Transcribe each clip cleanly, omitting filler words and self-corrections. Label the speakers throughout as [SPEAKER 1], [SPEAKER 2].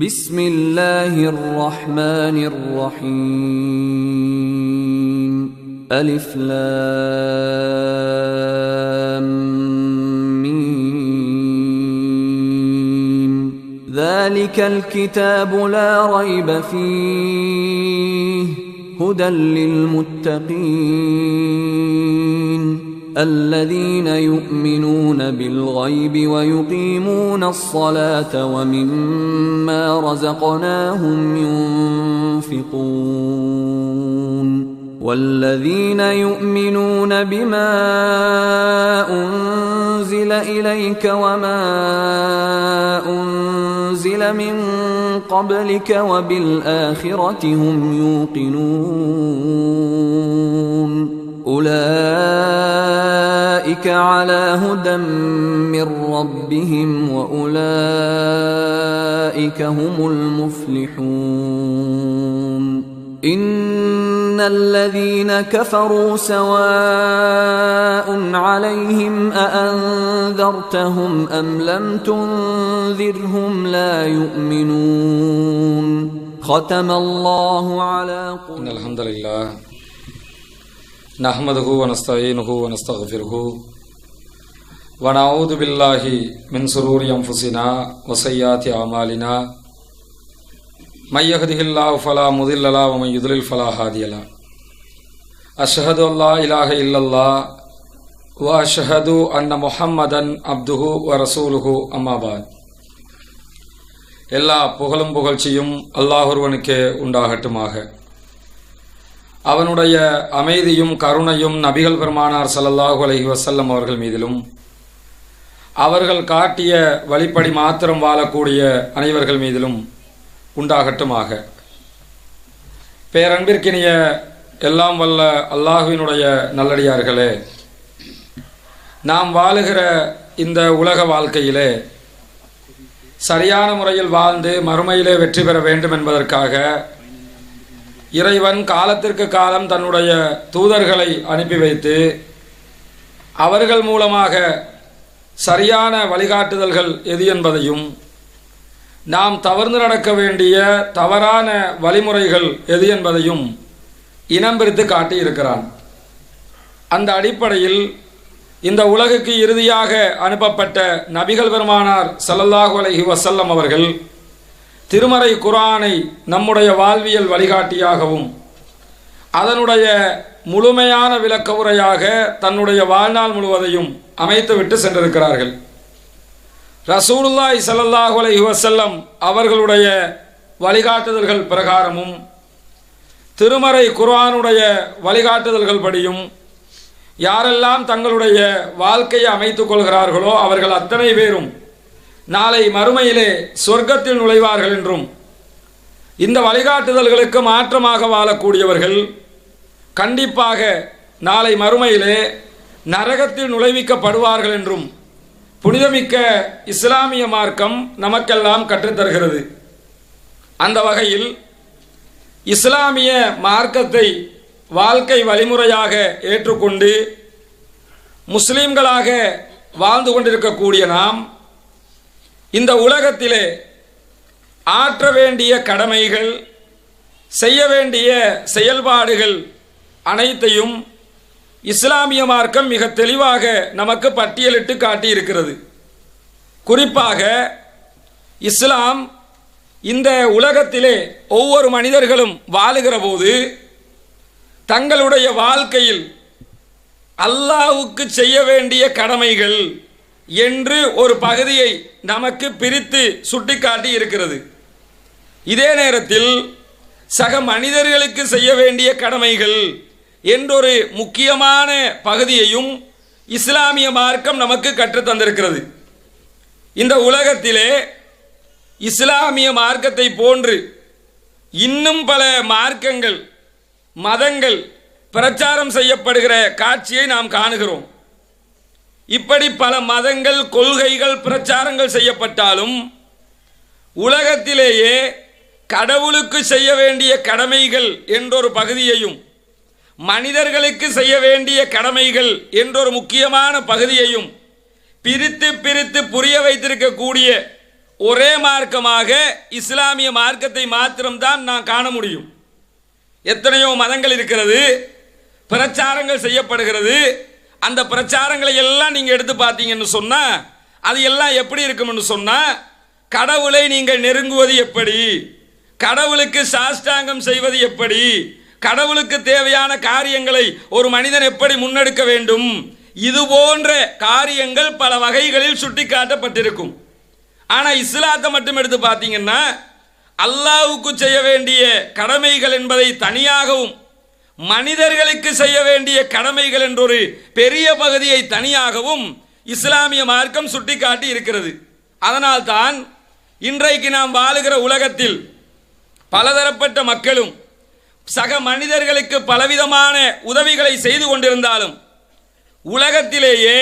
[SPEAKER 1] بسم الله الرحمن الرحيم ألف لام ميم ذلك الكتاب لا ريب فيه هدى للمتقين الذين يؤمنون بالغيب ويقيمون الصلاة ومما رزقناهم ينفقون والذين يؤمنون بما أنزل إليك وما أنزل من قبلك وبالآخرة هم يوقنون أولئك على هدى من ربهم وأولئك هم المفلحون إن الذين كفروا سواء عليهم أأنذرتهم أم لم تنذرهم لا يؤمنون ختم الله على قلوبهم.
[SPEAKER 2] إن الحمد لله نحمده ونستعينه ونستغفره ونعوذ بالله من شرور أنفسنا وسيئات أعمالنا من يهده الله فلا مضل له ومن يضلل فلا هادي له أشهد أن لا إله إلا الله وأشهد أن محمدا عبده ورسوله أما بعد. எல்லா புகழும் புகழ்ச்சியும் அல்லாஹ் ஒருவனுக்கே உண்டாகட்டுமாக. அவனுடைய அமைதியும் கருணையும் நபிகள் பெருமானார் ஸல்லல்லாஹு அலைஹி வஸல்லம் அவர்கள் மீதிலும் அவர்கள் காட்டிய வழிப்படி மாத்திரம் வாழக்கூடிய அனைவர்கள் மீதிலும் உண்டாகட்டுமாக. பேரன்பிற்கினிய எல்லாம் வல்ல அல்லாஹ்வினுடைய நல்லடியார்களே, நாம் வாழுகிற இந்த உலக வாழ்க்கையிலே சரியான முறையில் வாழ்ந்து மறுமையிலே வெற்றி பெற வேண்டும் என்பதற்காக இறைவன் காலத்திற்கு காலம் தன்னுடைய தூதர்களை அனுப்பி வைத்து அவர்கள் மூலமாக சரியான வழிகாட்டுதல்கள் எது என்பதையும் நாம் தவறு நடக்க வேண்டிய தவறான வழிமுறைகள் எது என்பதையும் இனம் பிரித்து காட்டியிருக்கிறான். அந்த அடிப்படையில் இந்த உலகுக்கு இறுதியாக அனுப்பப்பட்ட நபிகள் பெருமானார் ஸல்லல்லாஹு அலைஹி வஸல்லம் அவர்கள் திருமறை குர்ஆனை நம்முடைய வாழ்வியல் வழிகாட்டியாகவும் அதனுடைய முழுமையான விளக்க உரையாக தன்னுடைய வாழ்நாள் முழுவதையும் அமைத்துவிட்டு சென்றிருக்கிறார்கள். ரசூலுல்லாஹி ஸல்லல்லாஹு அலைஹி வஸல்லம் அவர்களுடைய வழிகாட்டுதல்கள் பிரகாரமும் திருமறை குர்ஆனுடைய வழிகாட்டுதல்கள் படியும் யாரெல்லாம் தங்களுடைய வாழ்க்கையை அமைத்துக் கொள்கிறார்களோ அவர்கள் அத்தனை பேரும் நாளை மறுமையிலே சொர்க்கத்தில் நுழைவார்கள் என்றும், இந்த வழிகாட்டுதல்களுக்கு மாற்றமாக வாழக்கூடியவர்கள் கண்டிப்பாக நாளை மறுமையிலே நரகத்தில் நுழைவிக்கப்படுவார்கள் என்றும் புனிதமிக்க இஸ்லாமிய மார்க்கம் நமக்கெல்லாம் கற்றுத்தருகிறது. அந்த வகையில் இஸ்லாமிய மார்க்கத்தை வாழ்க்கை வழிமுறையாக ஏற்றுக்கொண்டு முஸ்லிம்களாக வாழ்ந்து கொண்டிருக்கக்கூடிய நாம் இந்த உலகத்திலே ஆற்ற வேண்டிய கடமைகள், செய்ய வேண்டிய செயல்பாடுகள் அனைத்தையும் இஸ்லாமிய மார்க்கம் மிக தெளிவாக நமக்கு பட்டியலிட்டு காட்டியிருக்கிறது. குறிப்பாக இஸ்லாம் இந்த உலகத்திலே ஒவ்வொரு மனிதர்களும் வாழுகிற போது தங்களுடைய வாழ்க்கையில் அல்லாஹ்வுக்கு செய்ய வேண்டிய கடமைகள் என்று ஒரு பகுதியை நமக்கு பிரித்து சுட்டிக்காட்டி இருக்கிறது. இதே நேரத்தில் சக மனிதர்களுக்கு செய்ய வேண்டிய கடமைகள் என்றொரு முக்கியமான பகுதியையும் இஸ்லாமிய மார்க்கம் நமக்கு கற்றுத்தந்திருக்கிறது. இந்த உலகத்திலே இஸ்லாமிய மார்க்கத்தை போன்று இன்னும் பல மார்க்கங்கள், மதங்கள் பிரச்சாரம் செய்யப்படுகிற காட்சியை நாம் காணுகிறோம். இப்படி பல மதங்கள், கொள்கைகள், பிரச்சாரங்கள் செய்யப்பட்டாலும் உலகத்திலேயே கடவுளுக்கு செய்ய வேண்டிய கடமைகள் என்றொரு பகுதியையும் மனிதர்களுக்கு செய்ய வேண்டிய கடமைகள் என்றொரு முக்கியமான பகுதியையும் பிரித்து பிரித்து புரிய வைத்திருக்கக்கூடிய ஒரே மார்க்கமாக இஸ்லாமிய மார்க்கத்தை மாத்திரம்தான் நான் காண முடியும். எத்தனையோ மதங்கள் இருக்கிறது, பிரச்சாரங்கள் செய்யப்படுகிறது. அந்த பிரச்சாரங்களை எல்லாம் நீங்கள் எடுத்து பார்த்தீங்கன்னு சொன்னால் அது எல்லாம் எப்படி இருக்கும்னு சொன்னால், கடவுளை நீங்கள் நெருங்குவது எப்படி, கடவுளுக்கு சாஷ்டாங்கம் செய்வது எப்படி, கடவுளுக்கு தேவையான காரியங்களை ஒரு மனிதன் எப்படி முன்னெடுக்க வேண்டும், இது போன்ற காரியங்கள் பல வகைகளில் சுட்டி காட்டப்பட்டிருக்கும். ஆனால் இஸ்லாத்தை மட்டும் எடுத்து பார்த்தீங்கன்னா அல்லாஹ்வுக்கு செய்ய வேண்டிய கடமைகள் என்பதை தனியாகவும், மனிதர்களுக்கு செய்ய வேண்டிய கடமைகள் என்ற ஒரு பெரிய பகுதியை தனியாகவும் இஸ்லாமிய மார்க்கம் சுட்டி காட்டி இருக்கிறது. அதனால்தான் இன்றைக்கு நாம் வாழுகிற உலகத்தில் பலதரப்பட்ட மக்களும் சக மனிதர்களுக்கு பலவிதமான உதவிகளை செய்து கொண்டிருந்தாலும் உலகத்திலேயே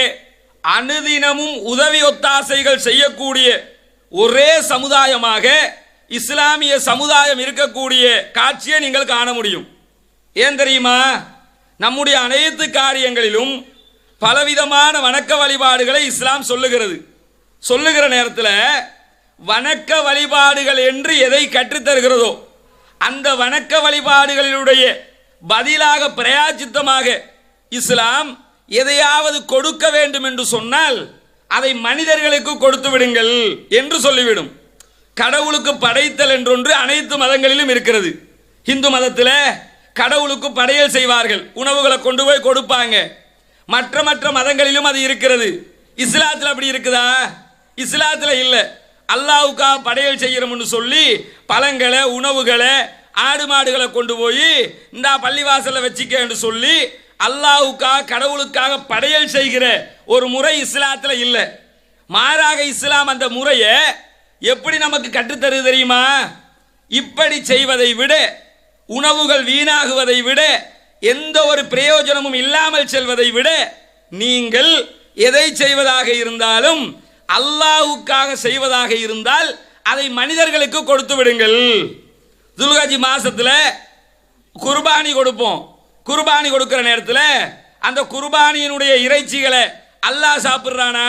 [SPEAKER 2] அனுதினமும் உதவி ஒத்தாசைகள் செய்யக்கூடிய ஒரே சமுதாயமாக இஸ்லாமிய சமுதாயம் இருக்கக்கூடிய காட்சியை நீங்கள் காண முடியும். ஏன் தெரியுமா? நம்முடைய அனைத்து காரியங்களிலும் பலவிதமான வணக்க வழிபாடுகளை இஸ்லாம் சொல்லுகிற நேரத்தில் வணக்க வழிபாடுகள் என்று எதை கற்றுத்தருகிறதோ அந்த வணக்க வழிபாடுகளினுடைய பதிலாக பிரயாச்சித்தமாக இஸ்லாம் எதையாவது கொடுக்க வேண்டும் என்று சொன்னால் அதை மனிதர்களுக்கு கொடுத்து விடுங்கள் என்று சொல்லிவிடும். கடவுளுக்கு படைத்தல் என்றொன்று அனைத்து மதங்களிலும் இருக்கிறது. இந்து மதத்தில் கடவுளுக்கு படையல் செய்வார்கள், உணவுகளை கொண்டு போய் கொடுப்பாங்க. மற்ற மதங்களிலும் அது இருக்கிறது. இஸ்லாத்தில் அப்படி இருக்குதா? இஸ்லாத்தில் இல்லை. அல்லாஹ்வுக்காக படையல் செய்கிறோம்னு சொல்லி பழங்களை, உணவுகளை, ஆடு மாடுகளை கொண்டு போய் இந்த பள்ளிவாசலில் வச்சிக்க என்று சொல்லி அல்லாஹ்வுக்காக கடவுளுக்காக படையல் செய்கிற ஒரு முறை இஸ்லாத்தில் இல்லை. மாறாக இஸ்லாம் அந்த முறையை எப்படி நமக்கு கற்றுத்தருது தெரியுமா? இப்படி செய்வதை விட, உணவுகள் வீணாகுவதை விட, எந்த ஒரு பிரயோஜனமும் இல்லாமல் செல்வதை விட, நீங்கள் எதை செய்வதாக இருந்தாலும் அல்லாஹ்வுக்காக செய்வதாக இருந்தால் அதை மனிதர்களுக்கு கொடுத்து விடுங்கள். துல்ஹஜ் மாசத்துல குர்பானி கொடுப்போம். குர்பானி கொடுக்கிற நேரத்தில் அந்த குர்பானியினுடைய இறைச்சிகளை அல்லாஹ் சாப்பிட்றானா?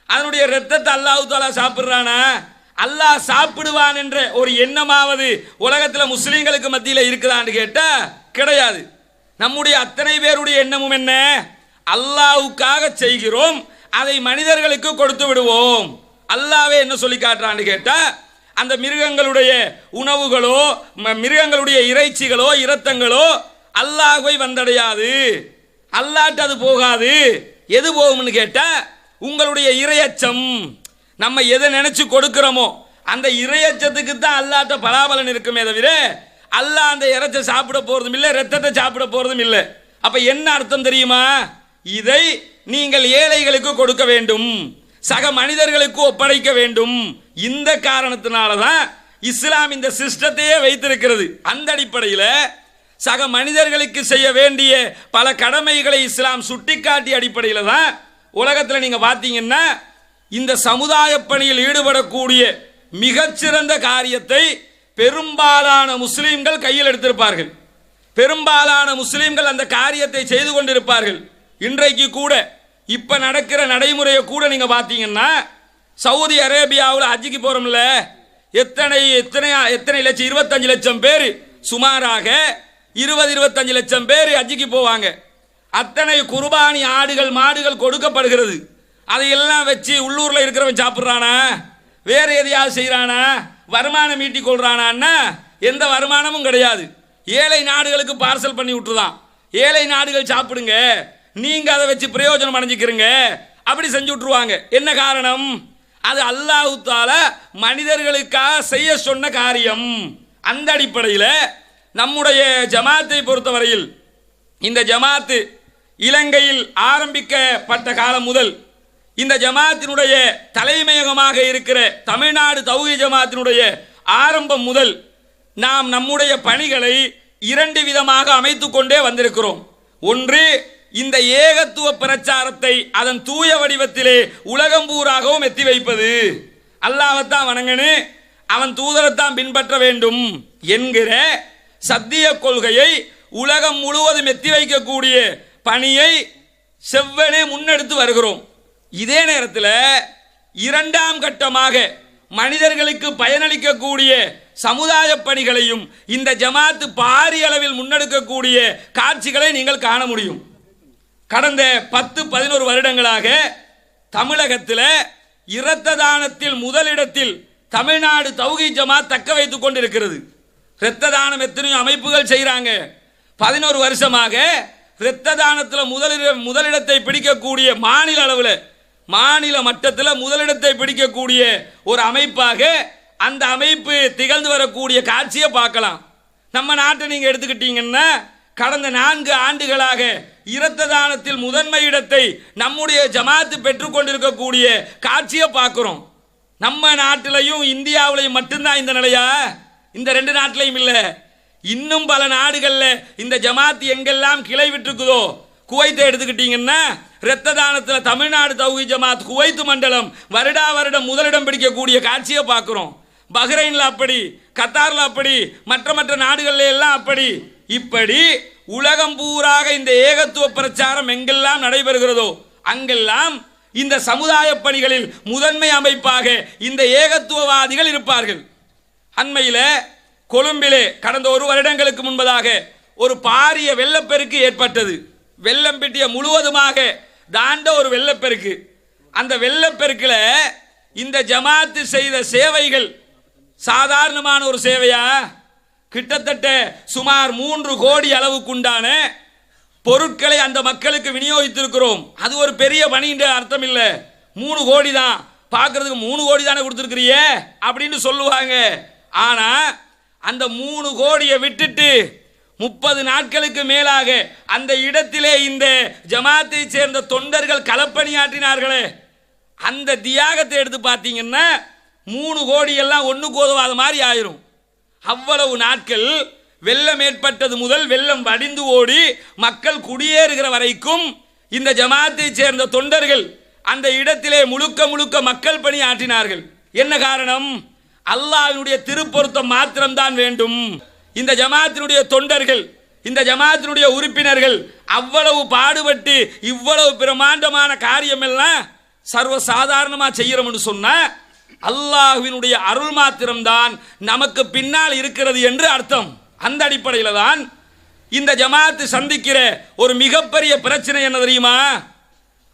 [SPEAKER 2] அதனுடைய ரத்தத்தை அல்லாஹ் தஆலா சாப்பிட்றானா? அல்லாஹ் சாப்பிடுவான் என்ற ஒரு எண்ணமாவது உலகத்தில் முஸ்லீம்களுக்கு மத்தியில் இருக்குதான்னு கேட்டா கிடையாது. நம்முடைய அத்தனை பேருடைய எண்ணமும் என்ன? அல்லாஹ்வுக்காக செய்கிறோம், அதை மனிதர்களுக்கு கொடுத்து விடுவோம். அல்லாஹ்வே என்ன சொல்லி காட்டுறான்னு கேட்டா, அந்த மிருகங்களுடைய உணவுகளோ, மிருகங்களுடைய இறைச்சிகளோ, இரத்தங்களோ அல்லாஹ்வை வந்தடையாது, அல்லாஹ்ட்ட அது போகாது. எது போகும்னு கேட்டா உங்களுடைய இறையச்சம். நம்ம எதை நினைச்சு கொடுக்கிறோமோ அந்த இறையச்சத்துக்கு தான் அல்லாஹ்ட்ட பலாபலன் இருக்குமே தவிர அல்லாஹ் அந்த இறைச்சை சாப்பிட போறதும் இல்லை, ரத்தத்தை சாப்பிட போறதும் இல்லை. அப்ப என்ன அர்த்தம் தெரியுமா? இதை நீங்கள் ஏழைகளுக்கு கொடுக்க வேண்டும், சக மனிதர்களுக்கு ஒப்படைக்க வேண்டும். இந்த காரணத்தினால தான் இஸ்லாம் இந்த சிஸ்டத்தையே வைத்திருக்கிறது. அந்த அடிப்படையில் சக மனிதர்களுக்கு செய்ய வேண்டிய பல கடமைகளை இஸ்லாம் சுட்டிக்காட்டிய அடிப்படையில் தான் உலகத்தில் நீங்க பார்த்தீங்கன்னா இந்த சமுதாய பணியில் ஈடுபடக்கூடிய மிகச்சிறந்த காரியத்தை பெரும்பாலான முஸ்லீம்கள் கையில் எடுத்திருப்பார்கள். பெரும்பாலான முஸ்லீம்கள் அந்த காரியத்தை செய்து கொண்டிருப்பார்கள். இன்றைக்கு கூட இப்ப நடக்கிற நடைமுறையை கூட நீங்க பார்த்தீங்கன்னா சவுதி அரேபியாவில் ஹஜ்ஜுக்கு போறோம்ல, எத்தனை லட்சம், 25 லட்சம் பேர், சுமாராக 20-25 லட்சம் பேர் ஹஜ்ஜுக்கு போவாங்க. அத்தனை குர்பானி ஆடுகள், மாடுகள் கொடுக்கப்படுகிறது. அதையெல்லாம் வச்சு உள்ளூர்ல இருக்கிறவன் சாப்பிட்றானா? வேற எதையாவது செய்யறானா? வருமானம் ஈட்டிக் கொள்றானா? எந்த வருமானமும் கிடையாது. ஏழை நாடுகளுக்கு பார்சல் பண்ணி விட்டுருதான். ஏழை நாடுகள் சாப்பிடுங்க, நீங்க அதை வச்சு பிரயோஜனம் அடைஞ்சிக்கிறீங்க, அப்படி செஞ்சு விட்டுருவாங்க. என்ன காரணம்? அது அல்லாஹ் தஆலா மனிதர்களுக்காக செய்ய சொன்ன காரியம். அந்த அடிப்படையில் நம்முடைய ஜமாத்தை பொறுத்தவரையில் இந்த ஜமாத்து இலங்கையில் ஆரம்பிக்கப்பட்ட காலம் முதல் இந்த ஜமாத்தினுடைய தலைமையகமாக இருக்கிற தமிழ்நாடு தௌஹீத் ஜமாத்தினுடைய ஆரம்பம் முதல் நாம் நம்முடைய பணிகளை 2 விதமாக அமைத்துக் கொண்டே வந்திருக்கிறோம். ஒன்று, இந்த ஏகத்துவ பிரச்சாரத்தை அதன் தூய வடிவத்திலே உலகம் பூராகவும் எத்தி வைப்பது. அல்லாஹ்வைத்தான் வணங்கணும், அவன் தூதரைத்தான் பின்பற்ற வேண்டும் என்கிற சத்திய கொள்கையை உலகம் முழுவதும் எத்தி வைக்கக்கூடிய பணியை செவ்வனே முன்னெடுத்து வருகிறோம். இதே நேரத்தில் 2ஆம் கட்டமாக மனிதர்களுக்கு பயனளிக்கக்கூடிய சமுதாய பணிகளையும் இந்த ஜமாத்து பாரிய அளவில் முன்னெடுக்கக்கூடிய காட்சிகளை நீங்கள் காண முடியும். கடந்த 10-11 வருடங்களாக தமிழகத்தில் இரத்த தானத்தில் முதலிடத்தில் தமிழ்நாடு தௌஹீத் ஜமாத் தக்க வைத்துக் கொண்டிருக்கிறது. இரத்த தானம் எத்தனையோ அமைப்புகள் செய்கிறாங்க. 11 வருஷமாக இரத்த தானத்தில் முதலிடத்தை பிடிக்கக்கூடிய மாநில அளவில், மாநில மட்டத்தில் முதலிடத்தை பிடிக்கக்கூடிய ஒரு அமைப்பாக அந்த அமைப்பு திகழ்ந்து வரக்கூடிய காட்சியை பார்க்கலாம். நம்ம நாட்டை நீங்கள் எடுத்துக்கிட்டீங்கன்னா கடந்த 4 ஆண்டுகளாக இரத்த தானத்தில் முதன்மை இடத்தை நம்முடைய ஜமாத்து பெற்றுக்கொண்டிருக்கக்கூடிய காட்சியை பார்க்கிறோம். நம்ம நாட்டிலையும் இந்தியாவிலையும் மட்டும்தான் இந்த நிலையா? இந்த 2 நாட்டிலையும் இல்லை, இன்னும் பல நாடுகளில் இந்த ஜமாத் எங்கெல்லாம் கிளை விட்டுருக்குதோ, குவைத்தை எடுத்துக்கிட்டீங்கன்னா இரத்த தானத்தில் தமிழ்நாடு தௌஹீத் ஜமாத் குவைத் மண்டலம் வருடா வருடம் முதலிடம் பிடிக்கக்கூடிய காட்சியை பார்க்கிறோம். பஹ்ரைனில் அப்படி, கத்தாரில் அப்படி, மற்ற நாடுகளில் எல்லாம் அப்படி. இப்படி உலகம் பூராக இந்த ஏகத்துவ பிரச்சாரம் எங்கெல்லாம் நடைபெறுகிறதோ அங்கெல்லாம் இந்த சமுதாய பணிகளில் முதன்மை அமைப்பாக இந்த ஏகத்துவவாதிகள் இருப்பார்கள். அண்மையில் கொழும்பிலே கடந்த 1 வருடங்களுக்கு முன்பதாக ஒரு பாரிய வெள்ளப்பெருக்கு ஏற்பட்டது. வெள்ளம் பெட்டிய முழுவதுமாக தாண்ட ஒரு வெள்ளப்பெருக்கு. அந்த வெள்ளப்பெருக்கில் இந்த ஜமாத்து செய்த சேவைகள் சாதாரணமான ஒரு சேவையா? கிட்டத்தட்ட சுமார் 3 கோடி அளவுக்குண்டான பொருட்களை அந்த மக்களுக்கு விநியோகித்திருக்கிறோம். அது ஒரு பெரிய பணின்ற அர்த்தம் இல்லை. 3 கோடி தான் பார்க்கறதுக்கு, 3 கோடி தானே கொடுத்துருக்கிறிய அப்படின்னு சொல்லுவாங்க. ஆனால் அந்த 3 கோடியை விட்டுட்டு 30 நாட்களுக்கு மேலாக அந்த இடத்திலே இந்த ஜமாத்தை சேர்ந்த தொண்டர்கள் களப்பணியாற்றினார்களே, அந்த தியாகத்தை எடுத்து பார்த்தீங்கன்னா 3 கோடி எல்லாம் ஒன்றுக்கு உதவாத மாதிரி ஆயிரும். அவ்வளவு நாட்கள் வெள்ளம் ஏற்பட்டது முதல் வெள்ளம் வடிந்து ஓடி மக்கள் குடியேறுகிற வரைக்கும் இந்த ஜமாத்தை சேர்ந்த தொண்டர்கள் அந்த இடத்திலே முழுக்க மக்கள் பணி ஆற்றினார்கள். என்ன காரணம்? அல்லாஹ்வினுடைய திருப்பொருத்தம் மாத்திரம்தான் வேண்டும். இந்த ஜமாத்தினுடைய தொண்டர்கள், இந்த ஜமாத்தினுடைய உறுப்பினர்கள் அவ்வளவு பாடுபட்டு இவ்வளவு பிரமாண்டமான காரியம் எல்லாம் சர்வ சாதாரணமா செய்யறோம்னு சொன்னா அல்லாஹ்வினுடைய அருள் மாத்திரம்தான் நமக்கு பின்னால் இருக்கிறது என்று அர்த்தம். அந்த அடிப்படையில் தான் இந்த ஜமாத்து சந்திக்கிற ஒரு மிகப்பெரிய பிரச்சனை என்ன தெரியுமா?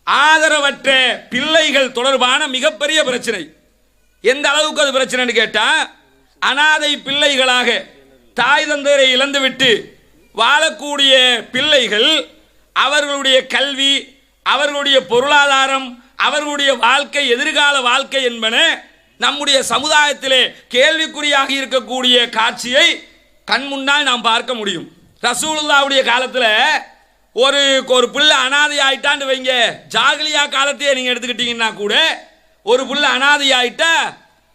[SPEAKER 2] ஆதரவற்ற பிள்ளைகள் தொடர்பான மிகப்பெரிய பிரச்சனை. எந்த அளவுக்கு அது பிரச்சனைன்னு கேட்டா, அனாதை பிள்ளைகளாக தாய் தந்தையரை இழந்துவிட்டு வாழக்கூடிய பிள்ளைகள் அவர்களுடைய கல்வி, அவர்களுடைய பொருளாதாரம், அவர்களுடைய வாழ்க்கை, எதிர்கால வாழ்க்கை என்பன நம்முடைய சமுதாயத்திலே கேள்விக்குறியாக இருக்கக்கூடிய காட்சியை கண் முன்னால் நாம் பார்க்க முடியும். ரசூலுல்லாஹ்வுடைய காலத்தில் ஒரு பிள்ளை அனாதை ஆயிட்டான்னு வைங்க, ஜாகிலியா காலத்தையே நீங்கள் எடுத்துக்கிட்டீங்கன்னா கூட ஒரு பிள்ளை அனாதை ஆயிட்டா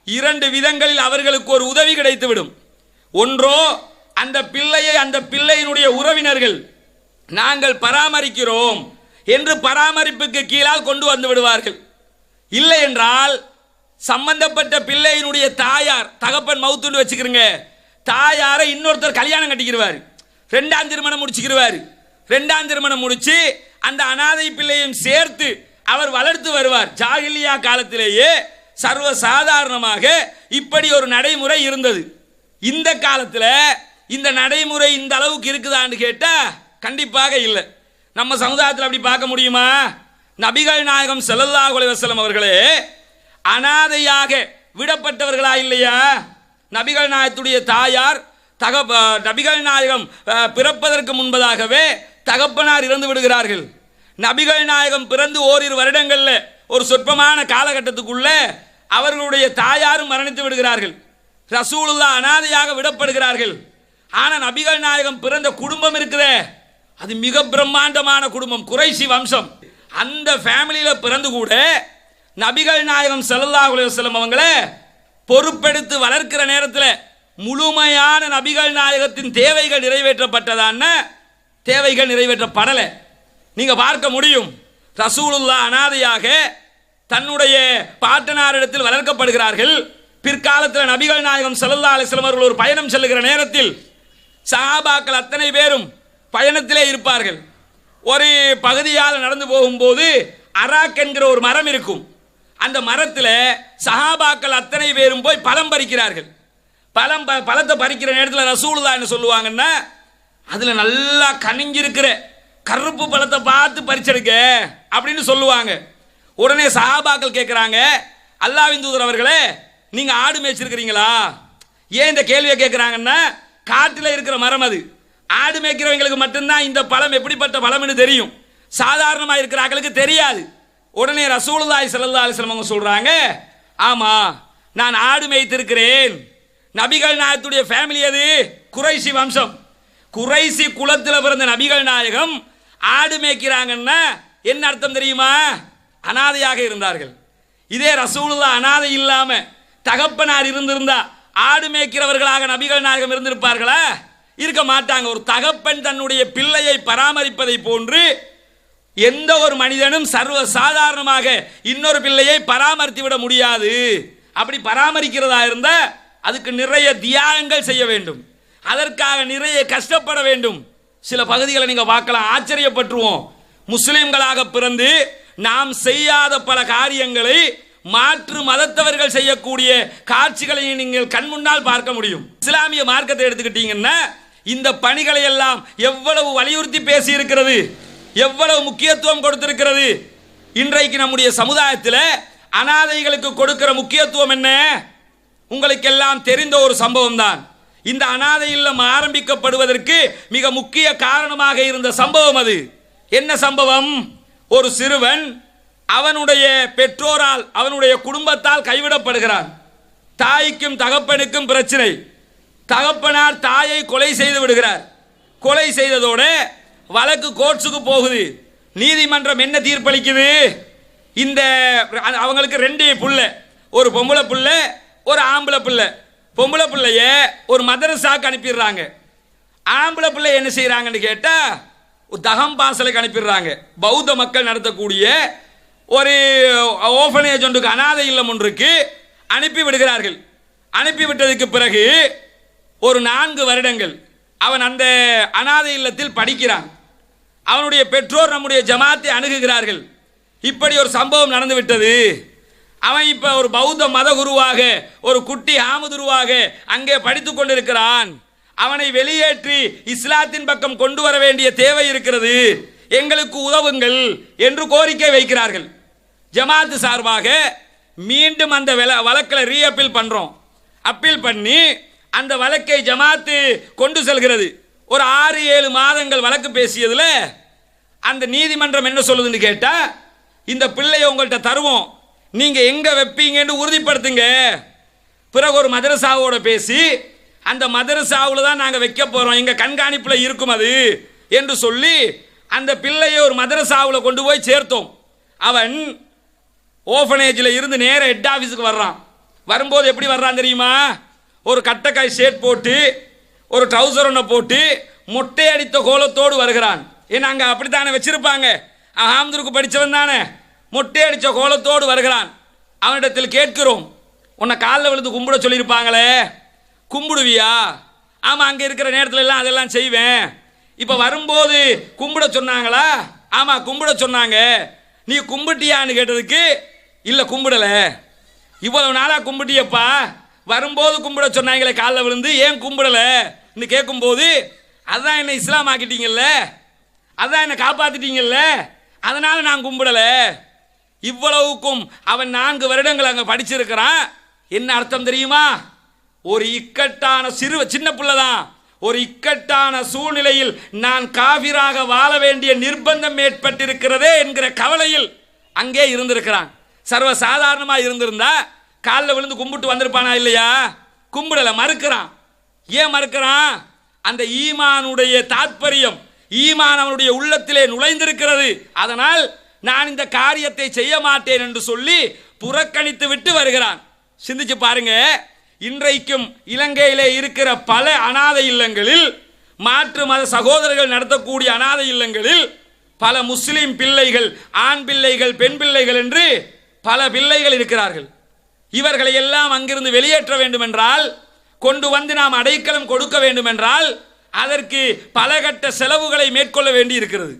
[SPEAKER 2] 2 விதங்களில் அவர்களுக்கு ஒரு உதவி கிடைத்து விடும். ஒன்றோ அந்த பிள்ளையை அந்த பிள்ளையினுடைய உறவினர்கள் நாங்கள் பராமரிக்கிறோம் என்று பராமரிப்புக்கு கீழால் கொண்டு வந்து விடுவார்கள். இல்லை என்றால் சம்பந்தப்பட்ட பிள்ளையினுடைய தாயார், தகப்பன் மவுத்துன்னு வச்சுக்கிறங்க, தாயாரை இன்னொருத்தர் கல்யாணம் கட்டிக்கிடுவார், 2ஆம் திருமணம் முடிச்சுக்கிடுவார். 2ஆம் திருமணம் முடிச்சு அந்த அனாதை பிள்ளையும் சேர்த்து அவர் வளர்த்து வருவார். ஜாகிலியா காலத்திலேயே சர்வ சாதாரணமாக இப்படி ஒரு நடைமுறை இருந்தது. இந்த காலத்தில் இந்த நடைமுறை இந்த அளவுக்கு இருக்குதான்னு கேட்டா கண்டிப்பாக இல்லை. நம்ம சமுதாயத்தில் அப்படி பார்க்க முடியுமா? நபிகள் நாயகம் ஸல்லல்லாஹு அலைஹி வஸல்லம் அவர்களே அனாதையாக விடப்பட்டவர்களா இல்லையா? நபிகள் நாயகத்துடைய தாயார் நபிகள் நாயகம் பிறப்பதற்கு முன்பதாகவே தகப்பனார் இறந்து விடுகிறார்கள். நபிகள் நாயகம் பிறந்து ஓரிரு வருடங்களில் ஒரு சொற்பமான காலகட்டத்துக்குள்ள அவர்களுடைய தாயாரும் மரணித்து விடுகிறார்கள். ரசூலுல்லாஹ் அனாதையாக விடப்படுகிறார்கள். ஆனால் நபிகள் நாயகம் பிறந்த குடும்பம் இருக்குதே, அது மிக பிரம்மாண்டமான குடும்பம், குறைஷி வம்சம். அந்த ஃபேமிலியில் பிறந்து கூட நபிகள் நாயகம் ஸல்லல்லாஹு அலைஹி வஸல்லம் அவங்கள பொறுப்பெடுத்து வளர்க்கிற நேரத்தில் முழுமையான நபிகள் நாயகத்தின் தேவைகள் நிறைவேற்றப்பட்டதான தேவைகள் நிறைவேற்றப்படலை. நீங்கள் பார்க்க முடியும். ரசூலுல்லாஹ் அனாதையாக தன்னுடைய பாட்டனாரிடத்தில் வளர்க்கப்படுகிறார்கள். பிற்காலத்தில் நபிகள் நாயகம் ஸல்லல்லாஹு அலைஹி வஸல்லம் அவர்கள் ஒரு பயணம் செல்லுகிற நேரத்தில் சஹாபாக்கள் அத்தனை பேரும் பயணத்திலே இருப்பார்கள். ஒரு பகுதியால் நடந்து போகும்போது அராக் என்கிற ஒரு மரம் இருக்கும்.
[SPEAKER 3] அந்த மரத்தில் சஹாபாக்கள் அத்தனை பேரும் போய் பழம் பறிக்கிறார்கள். பழத்தை பறிக்கிற நேரத்தில் ரசூலுல்லாஹ் என்ன சொல்லுவாங்கன்னா, அதில் நல்லா கனிஞ்சிருக்கிற கருப்பு பழத்தை பார்த்து பறிச்செடுக்க அப்படின்னு சொல்லுவாங்க. உடனே சஹாபாக்கள் கேட்குறாங்க, அல்லாஹ்வின் தூதர் அவர்களே, நீங்கள் ஆடு மேய்ச்சிருக்கிறீங்களா? ஏன் இந்த கேள்வியை கேட்குறாங்கன்னா, காட்டில் இருக்கிற மரம் அது. ஆடு மேய்க்கிறவங்களுக்கு மட்டும்தான் இந்த பழம் எப்படிப்பட்ட பழம்னு தெரியும், சாதாரணமாக இருக்கிற ஆட்களுக்கு தெரியாது. உடனே ரசூலுல்லாஹி ஸல்லல்லாஹு அலைஹி வஸல்லம் சொல்கிறாங்க, ஆமாம் நான் ஆடு மேய்த்திருக்கிறேன். நபிகள் நாயகத்துடைய ஃபேமிலி அது குறைசி வம்சம். குறைசி குலத்தில் பிறந்த நபிகள் நாயகம் ஆடு மேய்க்கிறாங்கன்னா என்ன அர்த்தம் தெரியுமா? அனாதையாக இருந்தார்கள். இதே ரசூலுல்லாஹ் அனாதை இல்லாம தகப்பனார் இருந்திருந்தா ஆடு மேய்க்கிறவர்களாக நபிகள் நாயகம் இருந்திருப்பார்களா? இருக்க மாட்டாங்க. ஒரு தகப்பன் தன்னுடைய பிள்ளையை பராமரிப்பதை போன்று எந்த ஒரு மனிதனும் சர்வ சாதாரணமாக இன்னொரு பிள்ளையை பராமரித்து விட முடியாது. அப்படி பராமரிக்கிறதா இருந்தா அதுக்கு நிறைய தியாகங்கள் செய்ய வேண்டும், அதற்காக நிறைய கஷ்டப்பட வேண்டும். சில பகுதிகளை நீங்க பார்க்கலாம், ஆச்சரியப்பட்டுருவோம். முஸ்லிம்களாக பிறந்து நாம் செய்யாத பல காரியங்களை மாற்று மதத்தவர்கள் செய்யக்கூடிய காட்சிகளை நீங்கள் கண் முன்னால் பார்க்க முடியும். இஸ்லாமிய மார்க்கத்தை எடுத்துக்கிட்டீங்கன்னா இந்த பணிகளை எல்லாம் எவ்வளவு வலியுறுத்தி பேசி இருக்கிறது, எவ்வளவு முக்கியத்துவம் கொடுத்திருக்கிறது. இன்றைக்கு நம்முடைய சமுதாயத்தில் அனாதைகளுக்கு கொடுக்கிற முக்கியத்துவம் என்ன? உங்களுக்கு எல்லாம் தெரிந்த ஒரு சம்பவம் தான். இந்த அனாதை இல்லம் ஆரம்பிக்கப்படுவதற்கு மிக முக்கிய காரணமாக இருந்த சம்பவம் அது. என்ன சம்பவம்? ஒரு சிறுவன் அவனுடைய பெற்றோரால் அவனுடைய குடும்பத்தால் கைவிடப்படுகிறான். தாய்க்கும் தகப்பனுக்கும் பிரச்சனை. தகப்பனார் தாயை கொலை செய்து விடுகிறார். கொலை செய்ததோடு வழக்கு கோர்ட்ஸுக்கு போகுது. நீதிமன்றம் என்ன தீர்ப்பளிக்குது? இந்த அவங்களுக்கு 2 பிள்ளை, ஒரு பொம்பளை பிள்ளை ஒரு ஆம்பளை பிள்ளை. பொம்பளை பிள்ளைய ஒரு மதரசாக்கு அனுப்பிடுறாங்க. ஆம்பளை பிள்ளை என்ன செய்யறாங்கன்னு கேட்டா ஒரு தகம் பாசலுக்கு அனுப்பிடுறாங்க. பௌத்த மக்கள் நடத்தக்கூடிய ஒரு ஓஃபனேஜ் ஒன்றுக்கு, அனாதை இல்லம் ஒன்றுக்கு அனுப்பி விடுகிறார்கள். அனுப்பிவிட்டதுக்கு பிறகு ஒரு 4 வருடங்கள் அவன் அந்த அனாதை இல்லத்தில் படிக்கிறான். அவனுடைய பெற்றோர் நம்முடைய ஜமாத்தை அணுகுகிறார்கள். இப்படி ஒரு சம்பவம் நடந்து விட்டது. அவன் இப்ப ஒரு பௌத்த மத குருவாக, ஒரு குட்டி ஆமுதுருவாக அங்கே படித்துக் கொண்டிருக்கிறான். அவனை வெளியேற்றி இஸ்லாத்தின் பக்கம் கொண்டு வர வேண்டிய தேவை இருக்கிறது, எங்களுக்கு உதவுங்கள் என்று கோரிக்கை வைக்கிறார்கள். ஜமாத்து சார்பாக மீண்டும் அந்த வழக்கில் ரீஅப்பீல் பண்றோம். அப்பீல் பண்ணி அந்த வழக்கை ஜமாத்து கொண்டு செல்கிறது. ஒரு 6-7 மாதங்கள் வழக்கு பேசியதுல அந்த நீதிமன்றம் என்ன சொல்லுதுன்னு கேட்டா, இந்த பிள்ளையை உங்கள்கிட்ட தருவோம், நீங்க எங்க வைப்பீங்கன்னு உறுதிப்படுத்துங்க. பிறகு ஒரு மதரசாவோட பேசி அந்த மதரசாவில் தான் நாங்கள் வைக்க போறோம், எங்க கண்காணிப்பில் இருக்கும் அது என்று சொல்லி அந்த பிள்ளையை ஒரு மதரசாவில் கொண்டு போய் சேர்த்தோம். அவன் ஓஃபனேஜில் இருந்து நேர ஹெட் ஆஃபீஸுக்கு வர்றான். வரும்போது எப்படி வர்றான் தெரியுமா? ஒரு கட்டக்காய் ஷர்ட் போட்டு ஒரு ட்ரௌசர் ஒன்றை போட்டு மொட்டை அடித்த கோலத்தோடு வருகிறான். ஏன்னா அங்கே அப்படித்தானே வச்சிருப்பாங்க, ஆம்துருக்கு படித்தவன் தானே, மொட்டை அடித்த கோலத்தோடு வருகிறான். அவனிடத்தில் கேட்கிறோம், உன்னை காலில் விழுந்து கும்பிட சொல்லியிருப்பாங்களே, கும்பிடுவியா? ஆமாம், அங்கே இருக்கிற நேரத்தில் எல்லாம் அதெல்லாம் செய்வேன். இப்போ வரும்போது கும்பிட சொன்னாங்களா? ஆமாம் கும்பிட சொன்னாங்க. நீ கும்பிட்டியான்னு கேட்டதுக்கு இல்லை கும்பிடலை. இவ்வளவு நாளாக கும்பிட்டியப்பா, வரும்போது கும்பிட சொன்னாங்களே காலில் விழுந்து, ஏன் கும்பிடலை கேட்கும்போது, அதான் என்னை இஸ்லாம் ஆக்கிட்டீங்கல்ல, அதான் என்னை காப்பாற்றிட்டீங்கல்ல, அதனால நான் கும்பிடலை. இவ்வளவுக்கும் அவன் 4 வருடங்கள் அங்கே படிச்சிருக்கிறான். என்ன அர்த்தம் தெரியுமா? ஒரு இக்கட்டான சின்ன பிள்ளை தான், ஒரு இக்கட்டான சூழ்நிலையில் நான் காபிராக வாழ வேண்டிய நிர்பந்தம் ஏற்பட்டிருக்கிறதே என்கிற கவலையில் அங்கே இருந்திருக்கிறான். சர்வ சாதாரணமாக இருந்திருந்தா காலில் விழுந்து கும்பிட்டு வந்திருப்பானா இல்லையா? கும்பிடல, மறுக்கிறான். ஏன் மறுக்கிறான்? அந்த ஈமானுடைய தாற்பயம், ஈமான் அவனுடைய உள்ளத்திலே நுழைந்திருக்கிறது. அதனால் நான் இந்த காரியத்தை செய்ய மாட்டேன் என்று சொல்லி புறக்கணித்து விட்டு வருகிறான். சிந்திச்சு பாருங்க, இன்றைக்கும் இலங்கையிலே இருக்கிற பல அனாதை இல்லங்களில், மாற்று மத சகோதரர்கள் நடத்தக்கூடிய அனாதை இல்லங்களில் பல முஸ்லிம் பிள்ளைகள், ஆண் பிள்ளைகள், பெண் பிள்ளைகள் என்று பல பிள்ளைகள் இருக்கிறார்கள். இவர்களை எல்லாம் அங்கிருந்து வெளியேற்ற வேண்டும் என்றால், கொண்டு வந்து நாம் அடைக்கலம் கொடுக்க வேண்டும் என்றால், அதற்கு பல கட்ட செலவுகளை மேற்கொள்ள வேண்டி இருக்கிறது.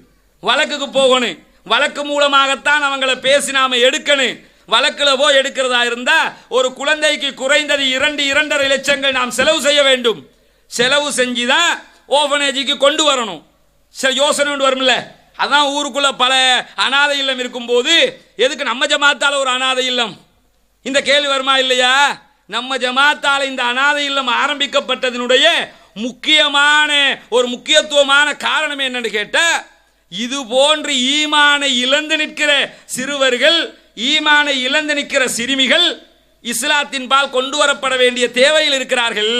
[SPEAKER 3] வழக்குக்கு போகணும், வழக்கு மூலமாகத்தான் அவங்களை பேசி நாம எடுக்கணும். வழக்கில் போய் எடுக்கிறதா இருந்தா ஒரு குழந்தைக்கு குறைந்தது 2-2.5 லட்சங்கள் நாம் செலவு செய்ய வேண்டும். செலவு செஞ்சுதான் ஓபனேஜுக்கு கொண்டு வரணும். சில யோசனை கொண்டு வரும்ல. அதான் ஊருக்குள்ள பல அனாதை இல்லம் இருக்கும்போது எதுக்கு நம்ம ஜமாத்தால ஒரு அனாதை இல்லம், இந்த கேள்வி வருமா இல்லையா? நம்ம ஜமாத்தால இந்த அனாதை இல்லம் ஆரம்பிக்கப்பட்டதனுடைய முக்கியத்துவமான காரணம் என்னன்னு கேட்டா, இது போன்று ஈமானை இழந்து நிற்கிற சிறுவர்கள், ஈமானை இழந்து நிற்கிற சிறுமிகள் இஸ்லாத்தின் பால் கொண்டு வரப்பட வேண்டிய தேவையில் இருக்கிறார்கள்.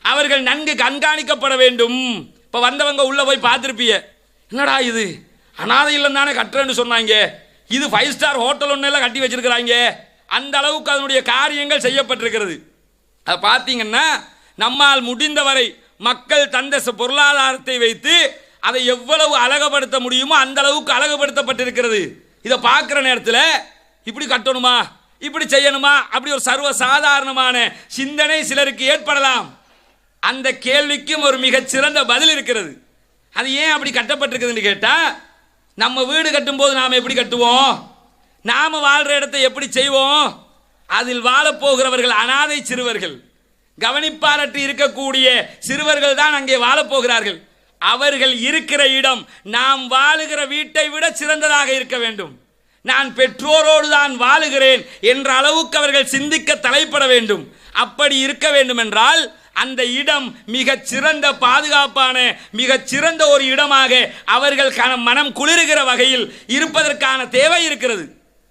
[SPEAKER 3] அவர்கள் நன்கு கண்காணிக்கப்பட வேண்டும். இப்ப வந்தவங்க உள்ள போய் பார்த்திருப்பீங்க, என்னடா இது அனாதை இல்லம் தானே கட்டுறேன்னு சொன்னாங்க, இது 5 ஸ்டார் ஹோட்டல் ஒன்னெல்லாம் கட்டி வச்சிருக்கிறாங்க. அந்த அளவுக்கு அதனுடைய காரியங்கள் செய்யப்பட்டிருக்கிறது. அதை பார்த்தீங்கன்னா நம்மால் முடிந்தவரை மக்கள் தந்த பொருளாதாரத்தை வைத்து அதை எவ்வளவு அழகுபடுத்த முடியுமோ அந்த அளவுக்கு அழகுபடுத்தப்பட்டிருக்கிறது. இதை பார்க்குற நேரத்தில் இப்படி கட்டணுமா, இப்படி செய்யணுமா, அப்படி ஒரு சர்வ சாதாரணமான சிந்தனை சிலருக்கு ஏற்படலாம். அந்த கேள்விக்கும் ஒரு மிகச்சிறந்த பதில் இருக்கிறது. அது ஏன் அப்படி கட்டப்பட்டிருக்குதுன்னு கேட்டால், நம்ம வீடு கட்டும்போது நாம் எப்படி கட்டுவோம், நாம் வாழ்கிற இடத்தை எப்படி செய்வோம், அதில் வாழப்போகிறவர்கள் அனாதை சிறுவர்கள், கவனிப்பாரற்று இருக்கக்கூடிய சிறுவர்கள் தான் அங்கே வாழப்போகிறார்கள். அவர்கள் இருக்கிற இடம் நாம் வாழுகிற வீட்டை விட சிறந்ததாக இருக்க வேண்டும். நான் பெற்றோரோடு தான் வாழுகிறேன் என்ற அளவுக்கு அவர்கள் சிந்திக்க தலைப்பட வேண்டும். அப்படி இருக்க வேண்டும் என்றால் அந்த இடம் மிகச் சிறந்த பாதுகாப்பான மிகச் சிறந்த ஒரு இடமாக அவர்கள் மனம் குளிர்கிற வகையில் இருப்பதற்கான தேவை இருக்கிறது.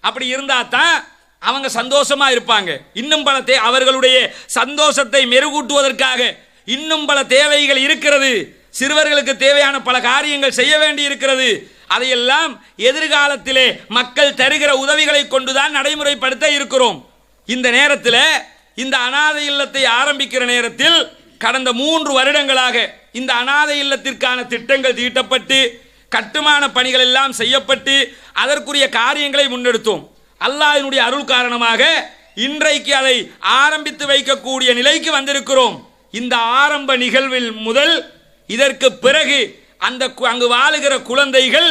[SPEAKER 3] அப்படி இருந்தா தான் அவங்க சந்தோஷமா இருப்பாங்க. இன்னும் பல அவர்களுடைய சந்தோஷத்தை மெருகூட்டுவதற்காக இன்னும் பல தேவைகள் இருக்கிறது. சிறுவர்களுக்கு தேவையான பல காரியங்கள் செய்ய வேண்டி இருக்கிறது. அதையெல்லாம் எதிர்காலத்திலே மக்கள் தருகிற உதவிகளை கொண்டுதான் நடைமுறைப்படுத்த இருக்கிறோம். இந்த நேரத்தில் இந்த அனாதை இல்லத்தை ஆரம்பிக்கிற நேரத்தில் கடந்த 3 வருடங்களாக இந்த அனாதை இல்லத்திற்கான திட்டங்கள் தீட்டப்பட்டு கட்டுமான பணிகள் எல்லாம் செய்யப்பட்டு அதற்குரிய காரியங்களை முன்னெடுத்தோம். அல்லாஹ்வினுடைய அருள் காரணமாக இன்றைக்கு அதை ஆரம்பித்து வைக்கக்கூடிய நிலைக்கு வந்திருக்கிறோம். இந்த ஆரம்ப நிகழ்வில் முதல் இதற்கு பிறகு அங்கு வாழுகிற குழந்தைகள்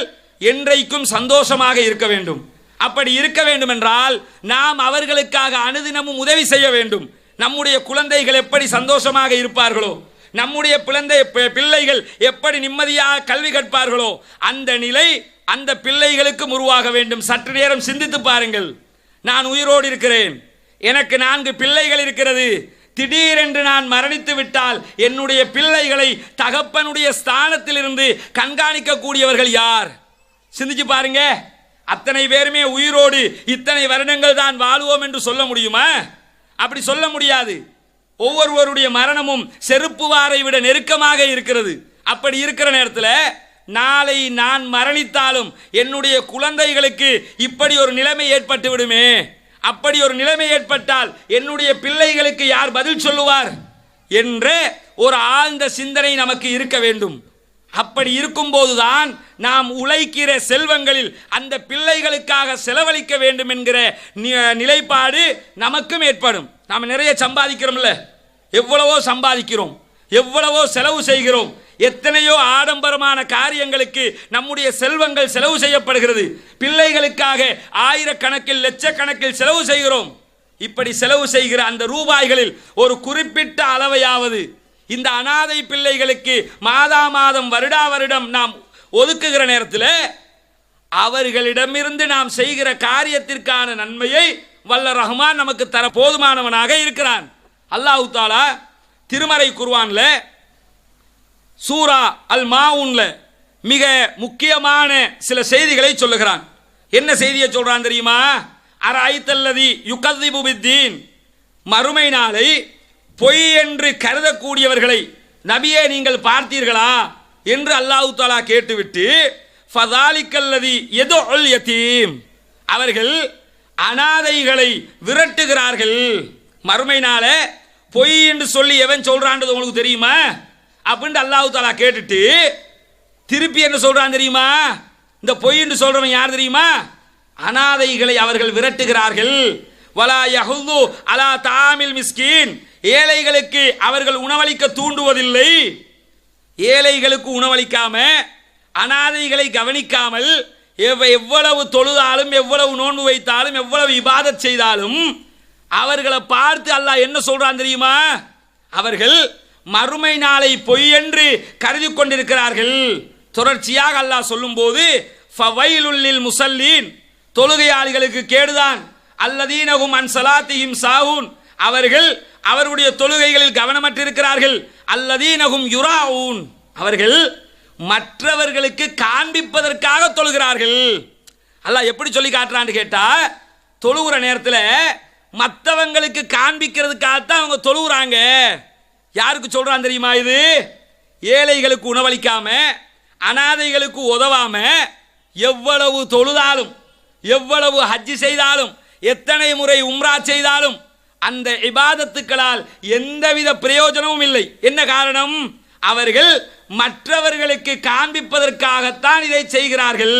[SPEAKER 3] என்றைக்கும் சந்தோஷமாக இருக்க வேண்டும். அப்படி இருக்க வேண்டும் என்றால் நாம் அவர்களுக்காக அனுதினமும் உதவி செய்ய வேண்டும். நம்முடைய குழந்தைகள் எப்படி சந்தோஷமாக இருப்பார்களோ, நம்முடைய பிள்ளைகள் எப்படி நிம்மதியாக கல்வி கற்பார்களோ அந்த நிலை அந்த பிள்ளைகளுக்கு உருவாக வேண்டும். சற்று நேரம் சிந்தித்து பாருங்கள். நான் உயிரோடு இருக்கிறேன், எனக்கு 4 பிள்ளைகள் இருக்கிறது. திடீரென்று நான் மரணித்து விட்டால் என்னுடைய பிள்ளைகளை தகப்பனுடைய ஸ்தானத்தில் இருந்து கண்காணிக்கக்கூடியவர்கள் யார்? சிந்திச்சு பாருங்க. அத்தனை பேருமே உயிரோடு இத்தனை வருடங்கள் தான் வாழுவோம் என்று சொல்ல முடியுமா? அப்படி சொல்ல முடியாது. ஒவ்வொருவருடைய மரணமும் செருப்பு வாரை விட நெருக்கமாக இருக்கிறது. அப்படி இருக்கிற நேரத்தில் நாளை நான் மரணித்தாலும் என்னுடைய குழந்தைகளுக்கு இப்படி ஒரு நிலைமை ஏற்பட்டு விடுமே, அப்படி ஒரு நிலைமை ஏற்பட்டால் என்னுடைய பிள்ளைகளுக்கு யார் பதில் சொல்லுவார் என்ற ஒரு ஆழ்ந்த சிந்தனை நமக்கு இருக்க வேண்டும். அப்படி இருக்கும்போதுதான் நாம் உழைக்கிற செல்வங்களில் அந்த பிள்ளைகளுக்காக செலவழிக்க வேண்டும் என்கிற நிலைப்பாடு நமக்கும் ஏற்படும். நாம் நிறைய சம்பாதிக்கிறோம்ல, எவ்வளவோ சம்பாதிக்கிறோம், எவ்வளவோ செலவு செய்கிறோம், எத்தனையோ ஆடம்பரமான காரியங்களுக்கு நம்முடைய செல்வங்கள் செலவு செய்யப்படுகிறது. பிள்ளைகளுக்காக ஆயிரக்கணக்கில் லட்சக்கணக்கில் செலவு செய்கிறோம். இப்படி செலவு செய்கிற அந்த ரூபாய்களில் ஒரு குறிப்பிட்ட அளவையாவது இந்த அனாதை பிள்ளைகளுக்கு மாதா மாதம் வருடா வருடம் நாம் ஒதுக்குகிற நேரத்தில் அவர்களிடமிருந்து நாம் செய்கிற காரியத்திற்கான நன்மையை வல்ல ரஹ்மான் நமக்கு தர போதுமானவனாக இருக்கிறான். அல்லாஹ் தஆலா திருமறை குர்ஆன்ல சூரா அல் மாவுன்ல மிக முக்கியமான சில செய்திகளை சொல்லுகிறான். என்ன செய்தியை சொல்றான் தெரியுமா? அரஐத்தல்லதி யுகذிபு பித்தீன், மறுமை நாளை பொய் என்று கருதக்கூடியவர்களை நபியே நீங்கள் பார்த்தீர்களா என்று அல்லாஹ் தஆலா கேட்டுவிட்டு ஃபதாலிக்கல்லதி யதுல் யதீம், அவர்கள் அனாதைகளை விரட்டுகிறார்கள். மறுமை நாள பொய் என்று சொல்லி எவன் சொல்றான்றது உங்களுக்கு தெரியுமா அப்படின்னு அல்லாஹ் தஆலா கேட்டுட்டு திருப்பி என்ன சொல்றான் தெரியுமா? இந்த பொய் என்று சொல்றவன் யார் தெரியுமா? அனாதைகளை அவர்கள் விரட்டுகிறார்கள். வலா யஹுது அலா தாமில் மிஸ்கீன், ஏழைகளுக்கு அவர்கள் உணவளிக்க தூண்டுவதில்லை. ஏழைகளுக்கு உணவளிக்காம அனாதைகளை கவனிக்காமல் எவ்வளவு தொழுதாலும் எவ்வளவு நோன்பு வைத்தாலும் எவ்வளவு இபாதத் செய்தாலும் அவர்களை பார்த்து அல்லாஹ் என்ன சொல்றான் தெரியுமா? அவர்கள் மறுமை நாளை பொய் என்று கருதி கொண்டிருக்கிறார்கள். தொடர்ச்சியாக அல்லாஹ் சொல்லும் போது ஃபவைலுல் முஸல்லீன், தொழுகையாளிகளுக்கு கேடுதான், அல்லதீனஹும் அன் ஸலாத்திஹிம் சாஹூன், அவர்கள் அவருடைய தொழுகைகளில் கவனமற்றிருக்கிறார்கள், அல்லதீனஹும் யுராஊன், அவர்கள் மற்றவர்களுக்கு காண்பிப்பதற்காக தொழுகிறார்கள். அல்லாஹ் எப்படி சொல்லி காட்டுறான்னு கேட்டா, தொழுகிற நேரத்தில் மற்றவங்களுக்கு காண்பிக்கிறதுக்காகத்தான் அவங்க தொழுகிறாங்க. யாருக்கு சொல்றான் தெரியுமா? இது ஏழைகளுக்கு உணவளிக்காம, அனாதைகளுக்கு உதவாம, எவ்வளவு தொழுதாலும் எவ்வளவு ஹஜ்ஜி செய்தாலும் எத்தனை முறை உம்ரா செய்தாலும் அந்த இபாதத்துக்களால் எந்தவித பிரயோஜனமும் இல்லை. என்ன காரணம்? அவர்கள் மற்றவர்களுக்கு காண்பிப்பதற்காகத்தான் இதை செய்கிறார்கள்.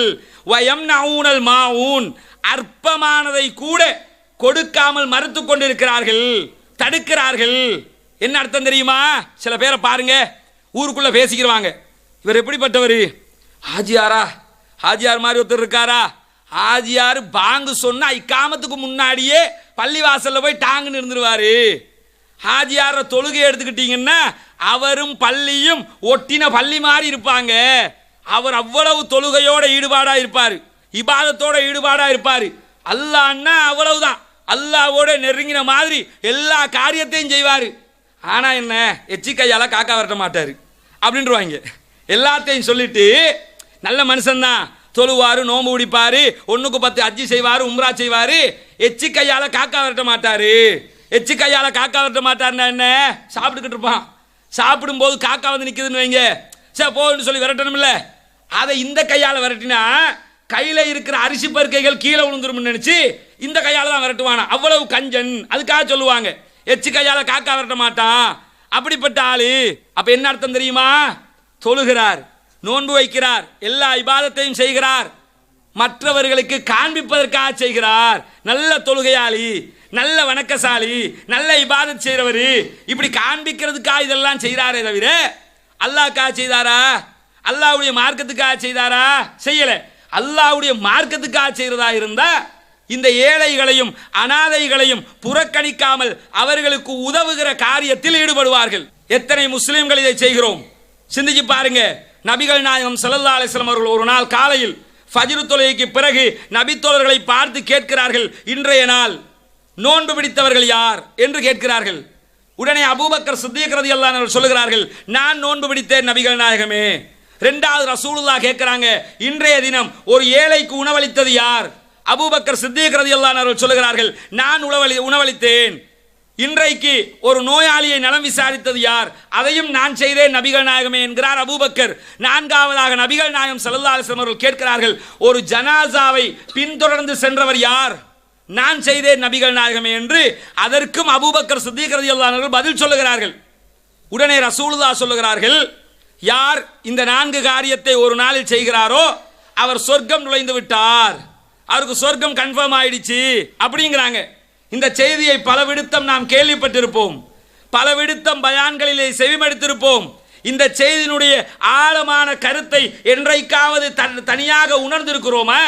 [SPEAKER 3] வயம்னஊனல் மாஊன், அற்பமானதை கூட கொடுக்காமல் மறுத்து கொண்டிருக்கிறார்கள், தடுக்கிறார்கள். என்ன அர்த்தம் தெரியுமா? சில பேரை பாருங்க, ஊருக்குள்ள பேசிக்கிறாங்க, இவர் எப்படிப்பட்டவர், ஹாஜியாரா, ஹாஜியார் மாதிரி ஒருத்தர் இருக்காரா, ஹாஜியார் பாங்கு சொன்னா இக்காமத்துக்கு முன்னாடியே பள்ளிவாசல்ல போய் டாங்குன்னு இருந்துருவாரு. ஹாஜியார தொழுகை எடுத்துக்கிட்டீங்கன்னா அவரும் பள்ளியும் ஒட்டின பள்ளி மாதிரி இருப்பாங்க. அவர் அவ்வளவு தொழுகையோட ஈடுபாடா இருப்பார், இபாதத்தோட ஈடுபாடா இருப்பார். அல்லாஹ்னா அவ்வளவுதான், அல்லாஹ்வோட நெருங்கின மாதிரி எல்லா காரியத்தையும் செய்வார். ஆனா என்ன, எச்சி கையால காக்கா வரட்ட மாட்டாரு அப்படின்றவாங்க. எல்லாத்தையும் சொல்லிட்டு நல்ல மனுஷன்தான், தொழுவாரு, நோம்பு பிடிப்பாரு, 1க்கு 10 ஹஜ்ஜி செய்வாரு, உம்ரா செய்வாரு, எச்சி கையால காக்கா வரட்ட மாட்டாரு. எச்சி கையால காக்கா வரட்ட மாட்டாருன்னா என்ன, சாப்பிட்டுக்கிட்டு இருப்பான், சாப்பிடும் போது காக்கா வந்து நிக்குதுன்னு வைங்க, சரி போன்னு சொல்லி விரட்டணும்ல, அதை இந்த கையால விரட்டினா கையில இருக்கிற அரிசி பருக்கைகள் கீழே விழுந்துரும் நினைச்சு இந்த கையால தான் விரட்டுவானா, அவ்வளவு கஞ்சன். அதுக்காக சொல்லுவாங்க எச்சி கையால காக்கா விரட்ட மாட்டான். அப்படிப்பட்ட ஆளு. அப்ப என்ன அர்த்தம் தெரியுமா? தொழுகிறார், நோன்பு வைக்கிறார், எல்லா இபாதத்தையும் செய்கிறார், மற்றவர்களுக்கு காண்பிப்பதற்காக செய்கிறார். நல்ல தொழுகையாளி, நல்ல வணக்கசாலி, நல்ல இபாதத் செய்கிறவர், இப்படி காண்பிக்கிறதுக்காக இதெல்லாம் செய்கிறாரே தவிர அல்லாஹ்க்காக செய்தாரா, அல்லாஹ்வுடைய மார்க்கத்துக்காக செய்தாரா? செய்யல. அல்லாஹ்வுடைய மார்க்கத்துக்காக செய்கிறதா இருந்தா இந்த ஏழைகளையும் அனாதைகளையும் புறக்கணிக்காமல் அவர்களுக்கு உதவுகிற காரியத்தில் ஈடுபடுவார்கள். எத்தனை முஸ்லிம்கள் இதை செய்கிறோம் சிந்திச்சு பாருங்க. நபிகள் நாயகம் ஸல்லல்லாஹு அலைஹி வஸல்லம் அவர்கள் ஒரு நாள் காலையில் ஃபஜ்ர் தொழுகைக்கு பிறகு நபித்தோழர்களை பார்த்து கேட்கிறார்கள், இன்றைய நாள் நோன்பு பிடித்தவர்கள் யார் என்று கேட்கிறார்கள். உடனே அபூபக்கர் சித்திக் ரலியல்லாஹு அன்ஹு சொல்லுகிறார்கள், நான் நோன்பு பிடித்தேன் நபிகள் நாயகமே. இரண்டாவது ரசூலுல்லாஹ் கேட்கிறாங்க, இன்றைய தினம் ஒரு ஏழைக்கு உணவளித்தது யார்? அபூபக்கர் சித்திக் ரலியல்லாஹு அன்ஹு சொல்லுகிறார்கள், நான் உணவளித்தேன். இன்றைக்கு ஒரு நோயாளியை நலம் விசாரித்தது யார்? அதையும் நான் செய்தேன் நபிகள் நாயகமே என்கிறார் அபூபக்கர். நான்காவதாக நபிகள் நாயகம் ஸல்லல்லாஹு அலைஹி வஸல்லம் அவர்கள் கேட்கிறார்கள், ஒரு ஜனாசாவை பின்தொடர்ந்து சென்றவர் யார்? நான் செய்தேன் நபிகள் நாயகமே என்று அதற்கும் அபூபக்கர் சித்திக் ரலியல்லாஹு அன்ஹு பதில் சொல்லுகிறார்கள். உடனே ரசூலுல்லாஹ் சொல்லுகிறார்கள், யார் இந்த 4 காரியத்தை ஒரு நாளில் செய்கிறாரோ அவர் சொர்க்கம் நுழைந்து விட்டார், அவருக்கு சொர்க்கம் கன்ஃபார்ம் ஆயிடுச்சு அப்படிங்கிறாங்க. இந்த செய்தியை பல விடுத்தம் நாம் கேள்விப்பட்டிருப்போம், பல விடுத்தம் பயான்களிலே செவிமடுத்திருப்போம். இந்த செய்தியினுடைய ஆழமான கருத்தை என்றைக்காவது தனியாக உணர்ந்திருக்கிறோமா?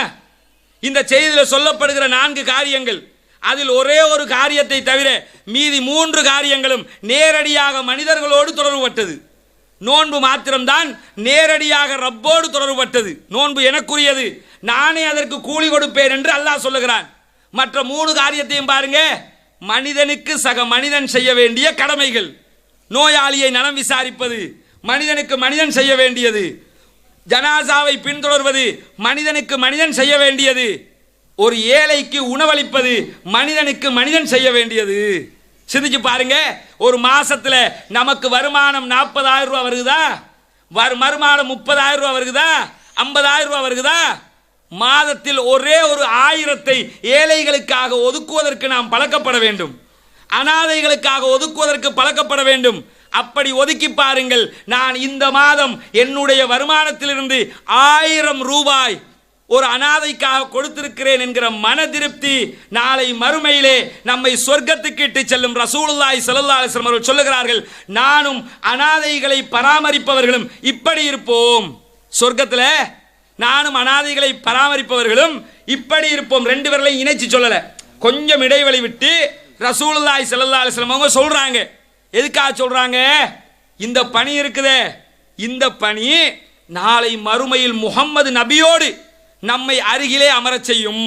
[SPEAKER 3] இந்த செய்தியில் சொல்லப்படுகிற 4 காரியங்கள், அதில் ஒரே ஒரு காரியத்தை தவிர மீதி 3 காரியங்களும் நேரடியாக மனிதர்களோடு தொடர்புபட்டது. நோன்பு மாத்திரம்தான் நேரடியாக ரப்போடு தொடர்புபட்டது. நோன்பு எனக்குரியது, நானே அதற்கு கூலி கொடுப்பேன் என்று அல்லாஹ் சொல்லுகிறான். மற்ற 3 காரியத்தையும் பாருங்க, மனிதனுக்கு சக மனிதன் செய்ய வேண்டிய கடமைகள். நோயாளியை நலம் விசாரிப்பது மனிதனுக்கு மனிதன் செய்ய வேண்டியது, ஜனாசாவை பின்தொடர்வது மனிதனுக்கு மனிதன் செய்ய வேண்டியது, ஒரு ஏழைக்கு உணவளிப்பது மனிதனுக்கு மனிதன் செய்ய வேண்டியது. சிந்திச்சு பாருங்க, ஒரு மாசத்துல நமக்கு வருமானம் 40,000 ரூபாய் வருகுதா, வருமானம் 30,000 ரூபாய் வருகுதா, 50,000 ரூபாய் வருகுதா? மாதத்தில் ஒரே ஒரு 1000 ஏழைகளுக்காக ஒதுக்குவதற்கு நாம் பழக்கப்பட வேண்டும், அனாதைகளுக்காக ஒதுக்குவதற்கு பழக்கப்பட வேண்டும். அப்படி ஒதுக்கி பாருங்கள், நான் இந்த மாதம் என்னுடைய வருமானத்திலிருந்து 1000 ரூபாய் ஒரு அனாதைக்காக கொடுத்திருக்கிறேன் என்கிற மன திருப்தி நாளை மறுமையிலே நம்மை சொர்க்கத்துக்கு இட்டு செல்லும். ரசூலுல்லாஹி ஸல்லல்லாஹு அலைஹி வஸல்லம் அவர்கள் சொல்லுகிறார்கள், நானும் அனாதைகளை பராமரிப்பவர்களும் இப்படி இருப்போம். சொர்க்கத்தில் நானும் அனாதைகளை பராமரிப்பவர்களும் இப்படி இருப்போம். ரெண்டு பேரையும் இணைச்சு சொல்லல, கொஞ்சம் இடைவெளி விட்டு ரசூலுல்லாஹி ஸல்லல்லாஹு அலைஹி வஸல்லம் அவங்க சொல்றாங்க. எதுக்காக சொல்றாங்க? இந்த பணி இருக்குதே, இந்த பணி நாளை மறுமையில் முஹம்மது நபியோடு நம்மை அருகிலே அமரச் செய்யும்.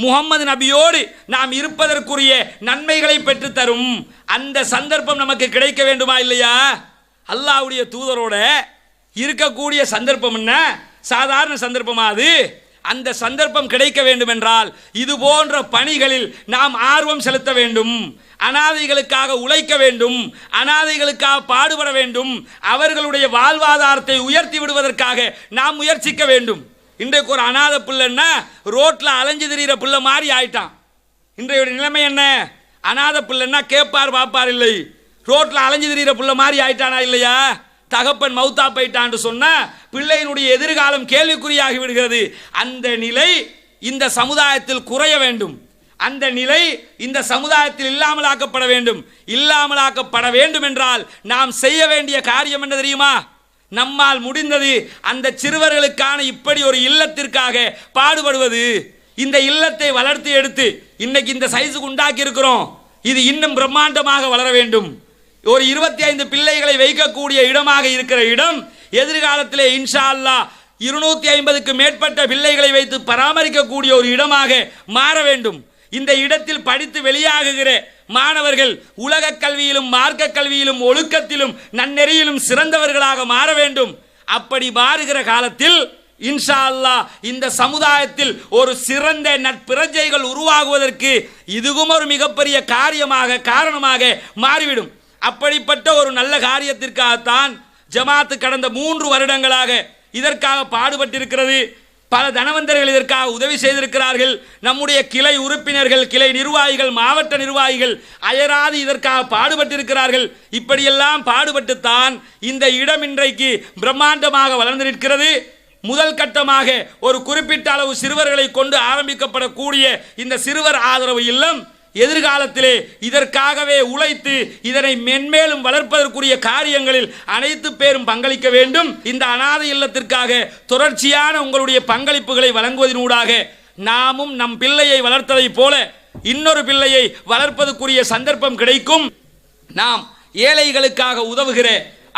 [SPEAKER 3] முஹம்மது நபியோடு நாம் இருப்பதற்குரிய நன்மைகளை பெற்று தரும். அந்த சந்தர்ப்பம் நமக்கு கிடைக்க வேண்டுமா இல்லையா? அல்லாஹ்வுடைய தூதரோட இருக்கக்கூடிய சந்தர்ப்பம் என்ன சாதாரண சந்தர்ப்பமா? அது அந்த சந்தர்ப்பம் கிடைக்க வேண்டும் என்றால் இது போன்ற பணிகளில் நாம் ஆர்வம் செலுத்த வேண்டும். அனாதைகளுக்காக உழைக்க வேண்டும், அனாதைகளுக்காக பாடுபட வேண்டும், அவர்களுடைய வாழ்வாதாரத்தை உயர்த்தி விடுவதற்காக நாம் முயற்சிக்க வேண்டும். இன்றைக்கு ஒரு அனாதை பிள்ளைன்னா ரோட்ல அலைஞ்சு திரிகிற பிள்ளை மாதிரி ஆயிட்டான். இன்றைய நிலைமை என்ன? அனாதை பிள்ளைன்னா கேட்பார் பாப்பார் இல்லை, ரோட்ல அலைஞ்சு திரிகிற பிள்ளை மாதிரி ஆயிட்டானா இல்லையா? தகப்பன் மௌத்தா போயிட்டான்னு சொன்னா பிள்ளையினுடைய எதிர்காலம் கேள்விக்குறியாகி விடுகிறது. அந்த நிலை இந்த சமுதாயத்தில் குறைய வேண்டும். அந்த நிலை இந்த சமுதாயத்தில் இல்லாமலாக்கப்பட வேண்டும். இல்லாமலாக்கப்பட வேண்டும் என்றால் நாம் செய்ய வேண்டிய காரியம் என்ன தெரியுமா? நம்மால் முடிந்தது அந்த சிறுவர்களுக்கான இப்படி ஒரு இல்லத்திற்காக பாடுபடுவது. இந்த இல்லத்தை வளர்த்து எடுத்து இன்னைக்கு இந்த சைஸுக்கு உண்டாக்கி இருக்கிறோம். இது இன்னும் பிரம்மாண்டமாக வளர வேண்டும். ஒரு 25 பிள்ளைகளை வைக்கக்கூடிய இடமாக இருக்கிற இடம் எதிர்காலத்திலே இன்ஷா அல்லாஹ் 250க்கு மேற்பட்ட பிள்ளைகளை வைத்து பராமரிக்கக்கூடிய ஒரு இடமாக மாற வேண்டும். இந்த இடத்தில் படித்து வெளியாகுகிற மாணவர்கள் உலக கல்வியிலும் மார்க்க கல்வியிலும் ஒழுக்கத்திலும் நன்னெறியிலும் சிறந்தவர்களாக மாற வேண்டும். அப்படி மாறுகிற காலத்தில் இன்ஷா அல்லாஹ் இந்த சமுதாயத்தில் ஒரு சிறந்த நற்பிரஜைகள் உருவாகுவதற்கு இதுவும் ஒரு மிகப்பெரிய காரணமாக மாறிவிடும். அப்படிப்பட்ட ஒரு நல்ல காரியத்திற்காகத்தான் ஜமாத்து கடந்த 3 வருடங்களாக இதற்காக பாடுபட்டிருக்கிறது. பல தனவந்தர்கள் இதற்காக உதவி செய்திருக்கிறார்கள். நம்முடைய கிளை உறுப்பினர்கள், கிளை நிர்வாகிகள், மாவட்ட நிர்வாகிகள் அயராது இதற்காக பாடுபட்டிருக்கிறார்கள். இப்படியெல்லாம் பாடுபட்டுத்தான் இந்த இடம் இன்றைக்கு பிரம்மாண்டமாக வளர்ந்து நிற்கிறது. முதல் கட்டமாக ஒரு குறிப்பிட்ட அளவு சிறுவர்களை கொண்டு ஆரம்பிக்கப்படக்கூடிய இந்த சிறுவர் ஆதரவு இல்லம் எதிர்காலத்திலே இதற்காகவே உழைத்து இதனை மென்மேலும் வளர்ப்பதற்குரிய காரியங்களில் அனைத்து பேரும் பங்களிக்க வேண்டும். இந்த அனாதை இல்லத்திற்காக தொடர்ச்சியான உங்களுடைய பங்களிப்புகளை வழங்குவதனூடாக நாமும் நம் பிள்ளையை வளர்த்ததை போல இன்னொரு பிள்ளையை வளர்ப்பதற்குரிய சந்தர்ப்பம் கிடைக்கும். நாம் ஏழைகளுக்காக உதவுகிற,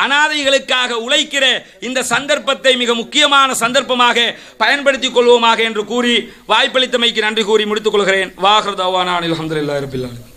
[SPEAKER 3] அனாதைகளுக்காக உழைக்கிற இந்த சந்தர்ப்பத்தை மிக முக்கியமான சந்தர்ப்பமாக பயன்படுத்திக் கொள்வோமாக என்று கூறி வாய்ப்பளித்தமைக்கு நன்றி கூறி முடித்துக் கொள்கிறேன். வாஹிர் தஅவானா அல்ஹம்துலில்லாஹி ரப்பில் ஆலமீன்.